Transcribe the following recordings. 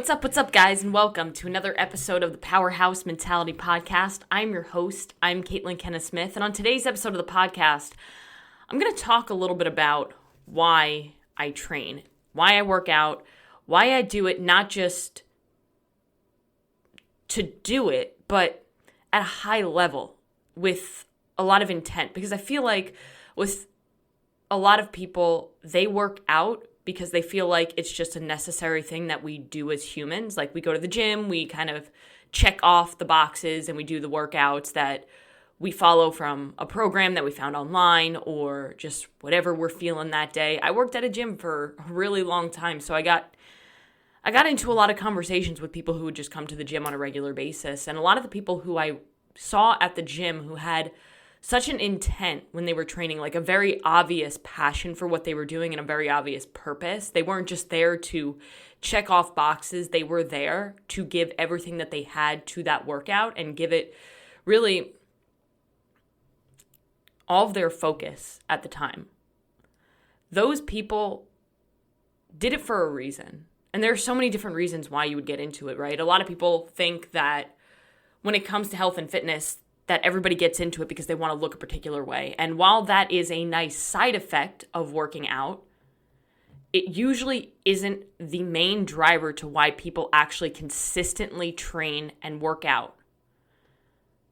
What's up, guys, and welcome to another episode of the Powerhouse Mentality podcast. I'm your host. I'm Caitlin Kenna-Smith, and on today's episode of the podcast, I'm going to talk a little bit about why I train, why I work out, why I do it not just to do it, but at a high level with a lot of intent. Because I feel like with a lot of people, they work out because they feel like it's just a necessary thing that we do as humans. Like we go to the gym, we kind of check off the boxes and we do the workouts that we follow from a program that we found online or just whatever we're feeling that day. I worked at a gym for a really long time, so I got into a lot of conversations with people who would just come to the gym on a regular basis. And a lot of the people who I saw at the gym who had such an intent when they were training, like a very obvious passion for what they were doing and a very obvious purpose. They weren't just there to check off boxes. They were there to give everything that they had to that workout and give it really all of their focus at the time. Those people did it for a reason. And there are so many different reasons why you would get into it, right? A lot of people think that when it comes to health and fitness, that everybody gets into it because they want to look a particular way. And while that is a nice side effect of working out, it usually isn't the main driver to why people actually consistently train and work out.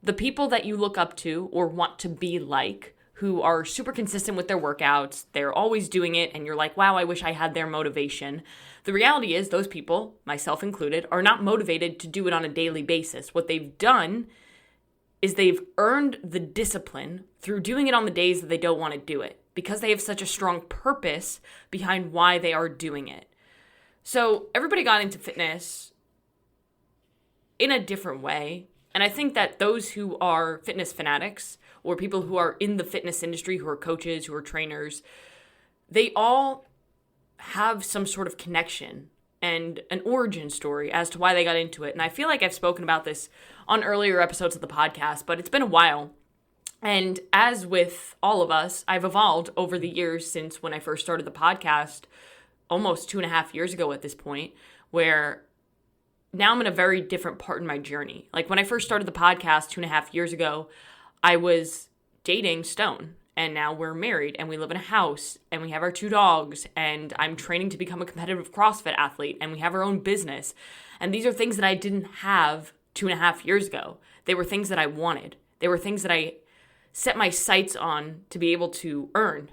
The people that you look up to or want to be like, who are super consistent with their workouts, they're always doing it, and you're like, wow, I wish I had their motivation. The reality is those people, myself included, are not motivated to do it on a daily basis. What they've done is they've earned the discipline through doing it on the days that they don't want to do it because they have such a strong purpose behind why they are doing it. So everybody got into fitness in a different way. And I think that those who are fitness fanatics or people who are in the fitness industry, who are coaches, who are trainers, they all have some sort of connection and an origin story as to why they got into it. And I feel like I've spoken about this on earlier episodes of the podcast, but it's been a while. And as with all of us, I've evolved over the years since when I first started the podcast, almost 2.5 years ago at this point, where now I'm in a very different part in my journey. Like when I first started the podcast 2.5 years ago, I was dating Stone. And now we're married and we live in a house and we have our 2 dogs and I'm training to become a competitive CrossFit athlete and we have our own business. And these are things that I didn't have 2.5 years ago. They were things that I wanted. They were things that I set my sights on to be able to earn.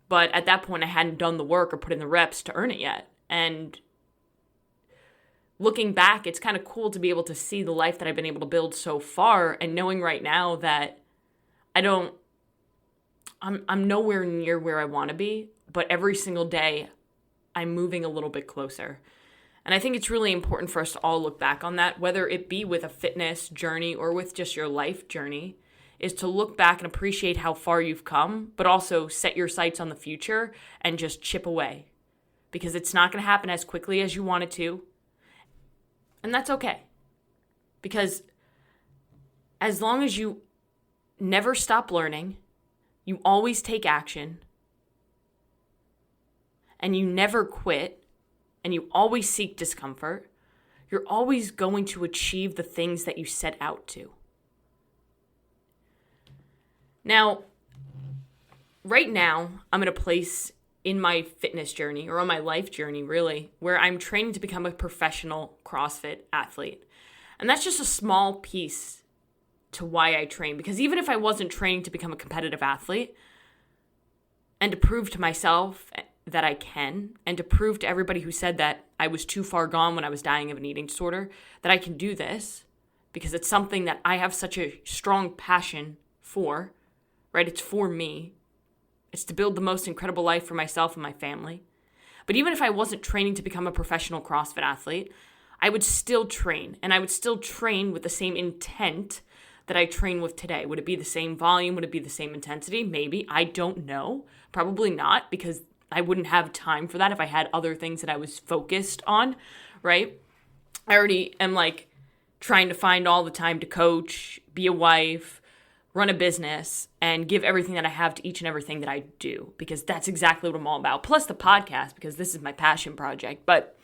But at that point, I hadn't done the work or put in the reps to earn it yet. And looking back, it's kind of cool to be able to see the life that I've been able to build so far and knowing right now that I'm nowhere near where I want to be, but every single day I'm moving a little bit closer. And I think it's really important for us to all look back on that, whether it be with a fitness journey or with just your life journey, is to look back and appreciate how far you've come, but also set your sights on the future and just chip away. Because it's not going to happen as quickly as you want it to. And that's okay. Because as long as you never stop learning, you always take action, and you never quit, and you always seek discomfort, you're always going to achieve the things that you set out to. Now, right now, I'm at a place in my fitness journey, or on my life journey, really, where I'm training to become a professional CrossFit athlete. And that's just a small piece to why I train, because even if I wasn't training to become a competitive athlete and to prove to myself that I can, and to prove to everybody who said that I was too far gone when I was dying of an eating disorder, that I can do this because it's something that I have such a strong passion for, right? It's for me. It's to build the most incredible life for myself and my family. But even if I wasn't training to become a professional CrossFit athlete, I would still train, and I would still train with the same intent that I train with today. Would it be the same volume? Would it be the same intensity? Maybe. I don't know. Probably not, because I wouldn't have time for that if I had other things that I was focused on, right? I already am trying to find all the time to coach, be a wife, run a business, and give everything that I have to each and everything that I do, because that's exactly what I'm all about. Plus the podcast, because this is my passion project. But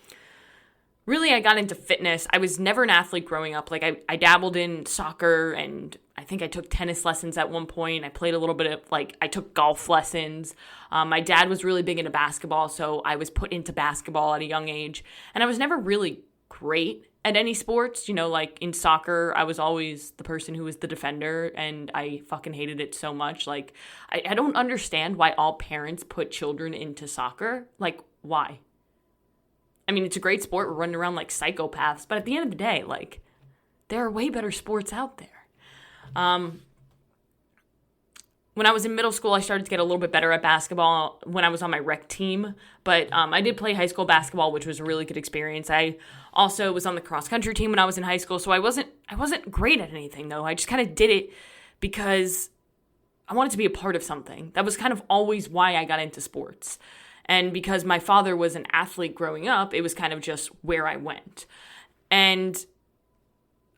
really I got into fitness. I was never an athlete growing up. Like I dabbled in soccer, and I think I took tennis lessons at one point. I played a little bit of, I took golf lessons. My dad was really big into basketball, so I was put into basketball at a young age. And I was never really great at any sports. Like in soccer, I was always the person who was the defender, and I fucking hated it so much. Like, I don't understand why all parents put children into soccer. Like, why? I mean, it's a great sport. We're running around like psychopaths. But at the end of the day, like, there are way better sports out there. When I was in middle school, I started to get a little bit better at basketball when I was on my rec team. But I did play high school basketball, which was a really good experience. I also was on the cross country team when I was in high school. So I wasn't great at anything, though. I just kind of did it because I wanted to be a part of something. That was kind of always why I got into sports. And because my father was an athlete growing up, it was kind of just where I went. And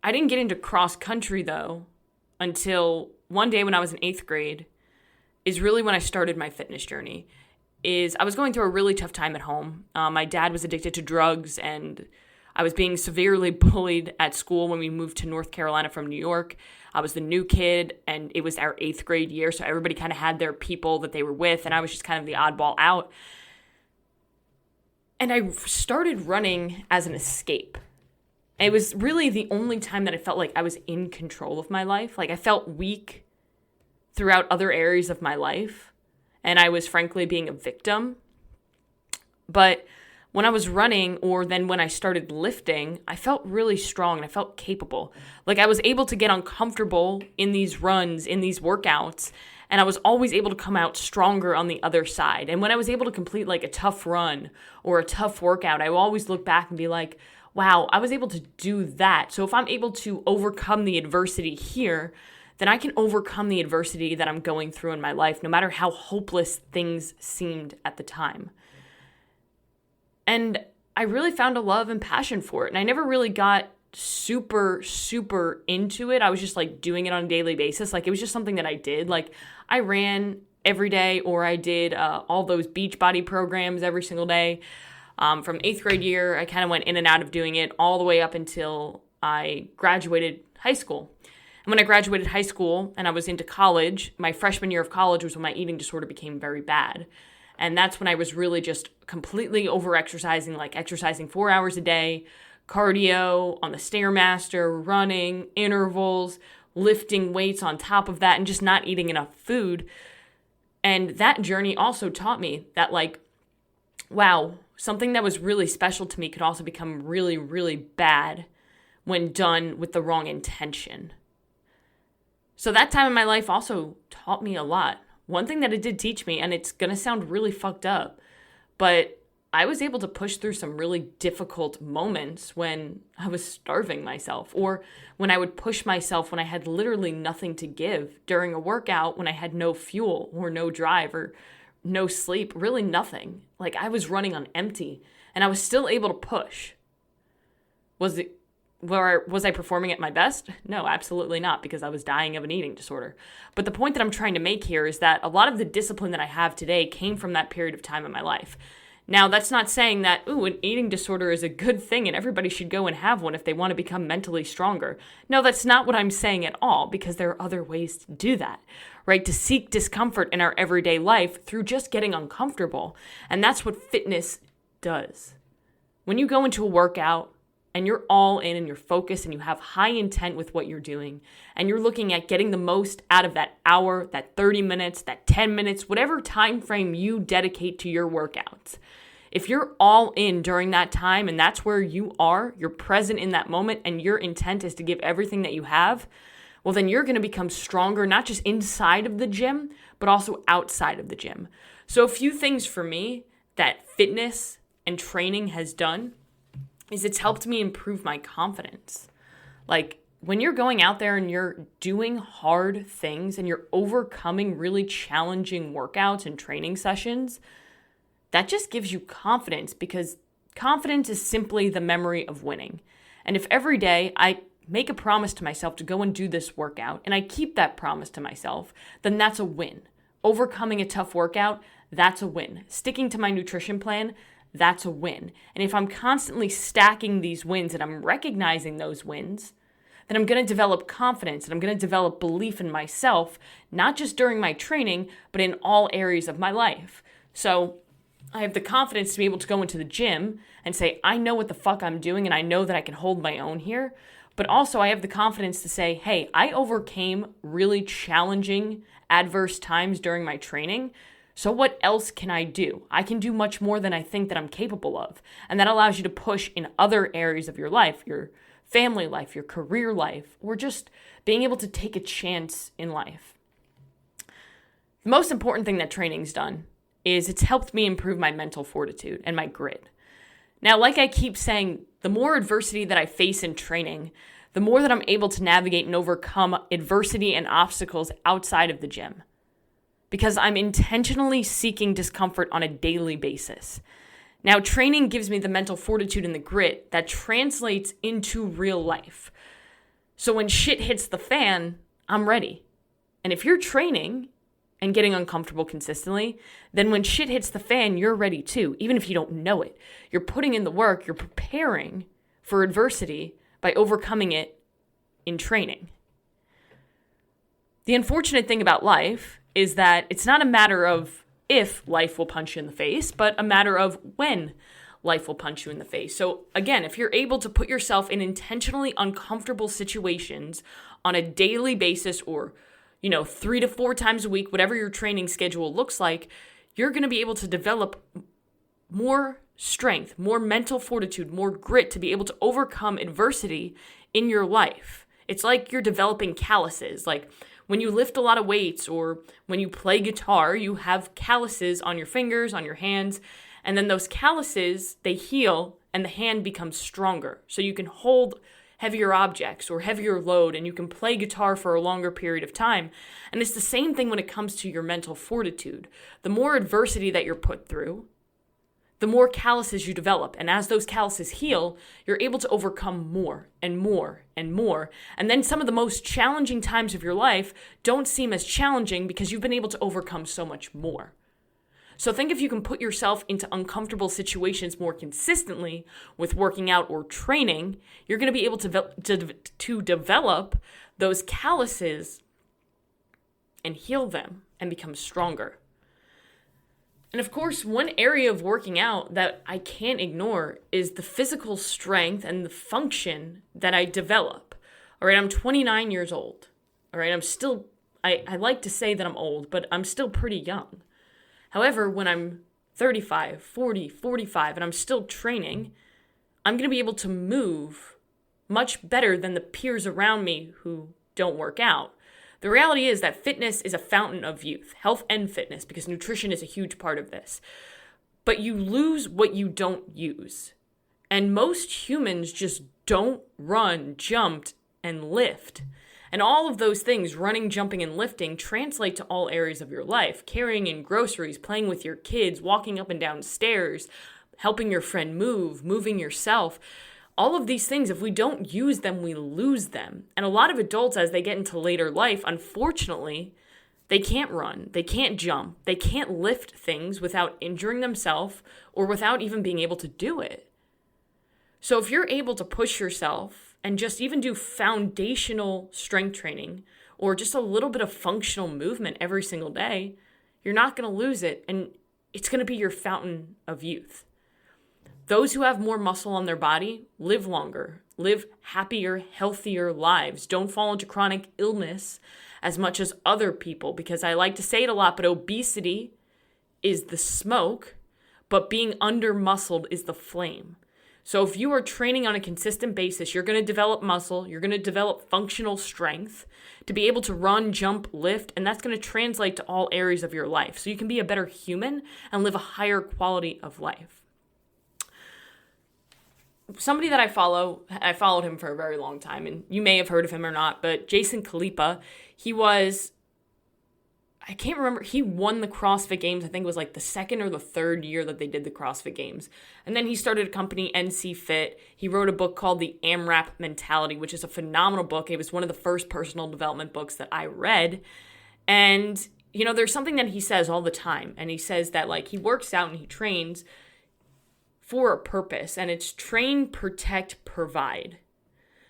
I didn't get into cross country, though, until one day when I was in 8th grade is really when I started my fitness journey. I was going through a really tough time at home. My dad was addicted to drugs, and I was being severely bullied at school when we moved to North Carolina from New York. I was the new kid, and it was our 8th grade year, so everybody kind of had their people that they were with, and I was just kind of the oddball out. And I started running as an escape. It was really the only time that I felt like I was in control of my life. Like, I felt weak throughout other areas of my life, and I was frankly being a victim. But when I was running, or then when I started lifting, I felt really strong and I felt capable. Like, I was able to get uncomfortable in these runs, in these workouts, and I was always able to come out stronger on the other side. And when I was able to complete like a tough run or a tough workout, I would always look back and be like, wow, I was able to do that. So if I'm able to overcome the adversity here, then I can overcome the adversity that I'm going through in my life, no matter how hopeless things seemed at the time. And I really found a love and passion for it. And I never really got super into it. I was just like doing it on a daily basis. Like, it was just something that I did. Like, I ran every day, or I did all those beach body programs every single day. From 8th grade year, I kind of went in and out of doing it all the way up until I graduated high school. And when I graduated high school and I was into college, my freshman year of college was when my eating disorder became very bad. And that's when I was really just completely over-exercising, like exercising 4 hours a day, cardio on the Stairmaster, running, intervals, lifting weights on top of that, and just not eating enough food. And that journey also taught me that, like, wow, something that was really special to me could also become really, really bad when done with the wrong intention. So that time in my life also taught me a lot. One thing that it did teach me, and it's going to sound really fucked up, but I was able to push through some really difficult moments when I was starving myself, or when I would push myself when I had literally nothing to give during a workout, when I had no fuel or no drive or no sleep, really nothing. Like, I was running on empty, and I was still able to push. Was I performing at my best? No, absolutely not, because I was dying of an eating disorder. But the point that I'm trying to make here is that a lot of the discipline that I have today came from that period of time in my life. Now, that's not saying that, an eating disorder is a good thing and everybody should go and have one if they want to become mentally stronger. No, that's not what I'm saying at all, because there are other ways to do that, right? To seek discomfort in our everyday life through just getting uncomfortable. And that's what fitness does. When you go into a workout and you're all in and you're focused and you have high intent with what you're doing, and you're looking at getting the most out of that hour, that 30 minutes, that 10 minutes, whatever time frame you dedicate to your workouts. If you're all in during that time and that's where you are, you're present in that moment, and your intent is to give everything that you have, well, then you're going to become stronger, not just inside of the gym, but also outside of the gym. So a few things for me that fitness and training has done is it's helped me improve my confidence. Like, when you're going out there and you're doing hard things and you're overcoming really challenging workouts and training sessions, that just gives you confidence, because confidence is simply the memory of winning. And if every day I make a promise to myself to go and do this workout, and I keep that promise to myself, then that's a win. Overcoming a tough workout, that's a win. Sticking to my nutrition plan, that's a win. And if I'm constantly stacking these wins and I'm recognizing those wins, then I'm going to develop confidence and I'm going to develop belief in myself, not just during my training, but in all areas of my life. So I have the confidence to be able to go into the gym and say, I know what the fuck I'm doing and I know that I can hold my own here. But also I have the confidence to say, hey, I overcame really challenging, adverse times during my training. So what else can I do? I can do much more than I think that I'm capable of. And that allows you to push in other areas of your life, your family life, your career life, or just being able to take a chance in life. The most important thing that training's done is it's helped me improve my mental fortitude and my grit. Now, like I keep saying, the more adversity that I face in training, the more that I'm able to navigate and overcome adversity and obstacles outside of the gym. Because I'm intentionally seeking discomfort on a daily basis. Now, training gives me the mental fortitude and the grit that translates into real life. So when shit hits the fan, I'm ready. And if you're training and getting uncomfortable consistently, then when shit hits the fan, you're ready too, even if you don't know it. You're putting in the work, you're preparing for adversity by overcoming it in training. The unfortunate thing about life is that it's not a matter of if life will punch you in the face, but a matter of when life will punch you in the face. So again, if you're able to put yourself in intentionally uncomfortable situations on a daily basis or 3 to 4 times a week, whatever your training schedule looks like, you're going to be able to develop more strength, more mental fortitude, more grit to be able to overcome adversity in your life. It's like you're developing calluses. Like when you lift a lot of weights or when you play guitar, you have calluses on your fingers, on your hands, and then those calluses, they heal and the hand becomes stronger. So you can hold heavier objects or heavier load and you can play guitar for a longer period of time. And it's the same thing when it comes to your mental fortitude. The more adversity that you're put through, the more calluses you develop. And as those calluses heal, you're able to overcome more and more and more. And then some of the most challenging times of your life don't seem as challenging because you've been able to overcome so much more. So think if you can put yourself into uncomfortable situations more consistently with working out or training, you're going to be able to develop those calluses and heal them and become stronger. And of course, one area of working out that I can't ignore is the physical strength and the function that I develop. All right, I'm 29 years old. All right, I like to say that I'm old, but I'm still pretty young. However, when I'm 35, 40, 45, and I'm still training, I'm going to be able to move much better than the peers around me who don't work out. The reality is that fitness is a fountain of youth, health and fitness, because nutrition is a huge part of this. But you lose what you don't use. And most humans just don't run, jump, and lift. And all of those things, running, jumping, and lifting, translate to all areas of your life. Carrying in groceries, playing with your kids, walking up and down stairs, helping your friend move, moving yourself. All of these things, if we don't use them, we lose them. And a lot of adults, as they get into later life, unfortunately, they can't run, they can't jump, they can't lift things without injuring themselves or without even being able to do it. So if you're able to push yourself and just even do foundational strength training or just a little bit of functional movement every single day, you're not going to lose it, and it's going to be your fountain of youth. Those who have more muscle on their body live longer, live happier, healthier lives, don't fall into chronic illness as much as other people, because I like to say it a lot, but obesity is the smoke, but being under-muscled is the flame. So if you are training on a consistent basis, you're going to develop muscle, you're going to develop functional strength to be able to run, jump, lift, and that's going to translate to all areas of your life. So you can be a better human and live a higher quality of life. Somebody that I followed him for a very long time, and you may have heard of him or not, but Jason Khalipa, I can't remember, he won the CrossFit Games. I think it was like the second or the third year that they did the CrossFit Games. And then he started a company, NC Fit. He wrote a book called The AMRAP Mentality, which is a phenomenal book. It was one of the first personal development books that I read. And, there's something that he says all the time. And he says that, he works out and he trains. for a purpose, and it's train, protect, provide.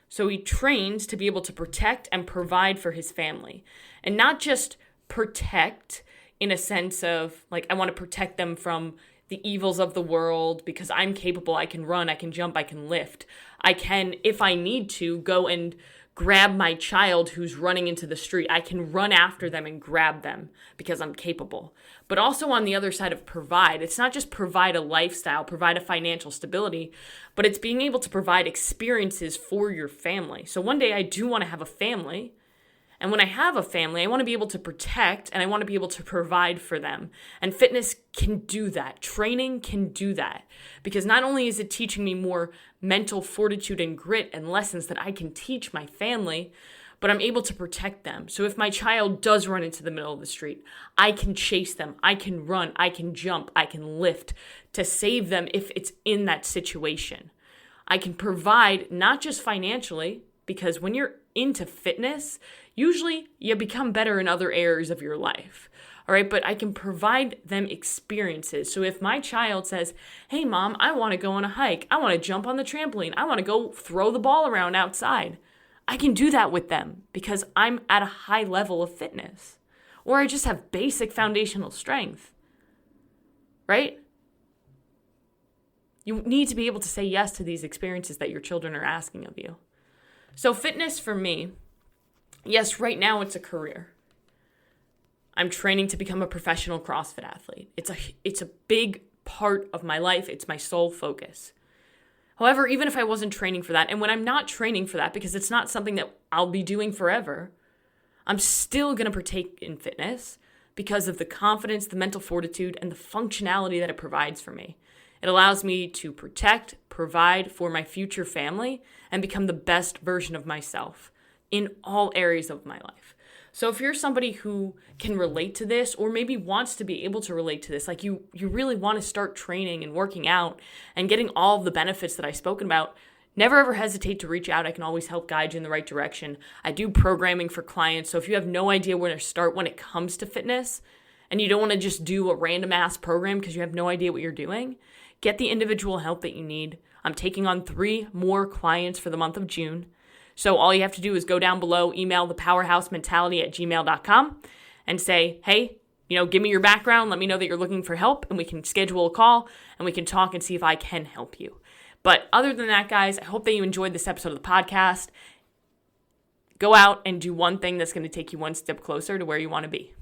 So he trains to be able to protect and provide for his family. And not just protect in a sense of, like, I want to protect them from the evils of the world because I'm capable, I can run, I can jump, I can lift. I can, if I need to, go and grab my child who's running into the street. I can run after them and grab them because I'm capable. But also on the other side of provide, it's not just provide a lifestyle, provide a financial stability, but it's being able to provide experiences for your family. So one day I do want to have a family. And when I have a family, I want to be able to protect and I want to be able to provide for them. And fitness can do that. Training can do that. Because not only is it teaching me more mental fortitude and grit and lessons that I can teach my family, but I'm able to protect them. So if my child does run into the middle of the street, I can chase them, I can run, I can jump, I can lift to save them if it's in that situation. I can provide not just financially, because when you're into fitness, usually you become better in other areas of your life. All right, but I can provide them experiences. So if my child says, hey, Mom, I want to go on a hike. I want to jump on the trampoline. I want to go throw the ball around outside. I can do that with them because I'm at a high level of fitness. Or I just have basic foundational strength, right? You need to be able to say yes to these experiences that your children are asking of you. So fitness for me, yes, right now it's a career. I'm training to become a professional CrossFit athlete. It's a big part of my life. It's my sole focus. However, even if I wasn't training for that, and when I'm not training for that, because it's not something that I'll be doing forever, I'm still going to partake in fitness because of the confidence, the mental fortitude, and the functionality that it provides for me. It allows me to protect, provide for my future family, and become the best version of myself in all areas of my life. So if you're somebody who can relate to this, or maybe wants to be able to relate to this, like you really want to start training and working out and getting all of the benefits that I've spoken about, never ever hesitate to reach out. I can always help guide you in the right direction. I do programming for clients. So if you have no idea where to start when it comes to fitness, and you don't want to just do a random ass program because you have no idea what you're doing, get the individual help that you need. I'm taking on 3 more clients for the month of June. So all you have to do is go down below, email the powerhousementality@gmail.com and say, hey, give me your background. Let me know that you're looking for help, and we can schedule a call and we can talk and see if I can help you. But other than that, guys, I hope that you enjoyed this episode of the podcast. Go out and do one thing that's going to take you one step closer to where you want to be.